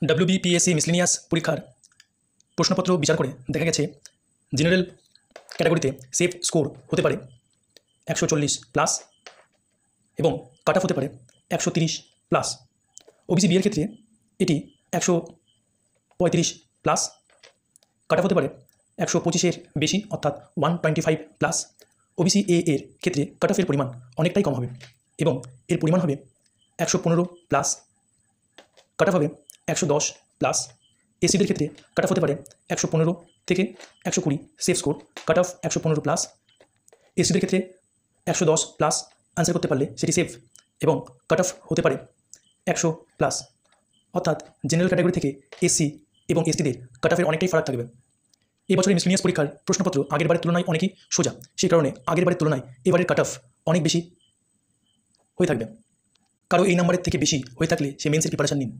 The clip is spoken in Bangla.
WBPSC মিসলিনিয়াস পরীক্ষার প্রশ্নপত্র বিচার করে দেখা গেছে জেনারেল ক্যাটাগরিতে সেফ স্কোর হতে পারে 140+ এবং কাট অফ হতে পারে 130+। ওবিসি বি এর ক্ষেত্রে এটি 135+, কাট অফ হতে পারে 125-এর বেশি অর্থাৎ 125+। ওবিসি এ এর ক্ষেত্রে কাট অফের পরিমাণ অনেকটাই কম হবে এবং এর পরিমাণ হবে 115+, কাট অফ হবে 110+। এসিদের ক্ষেত্রে কাট অফ হতে পারে 115 থেকে 120 সেফ স্কোর, কাট অফ 115+। এসিদের ক্ষেত্রে 110+ আনসার করতে পারলে সেটি সেফ এবং কাট অফ হতে পারে 100+। অর্থাৎ জেনারেল ক্যাটাগরি থেকে এসসি এবং এসটিদের কাট অফের অনেকটাই ফারাক থাকবে। এই বছরের মিসলিনিয়াস পরীক্ষার প্রশ্নপত্র আগের বারের তুলনায় অনেকই সোজা, সেই কারণে আগের বারের তুলনায় এবারের কাট অফ অনেক বেশি হয়ে থাকবে। কারো এই নাম্বারের থেকে বেশি হয়ে থাকলে সে মেন্সের প্রিপারেশন নিন।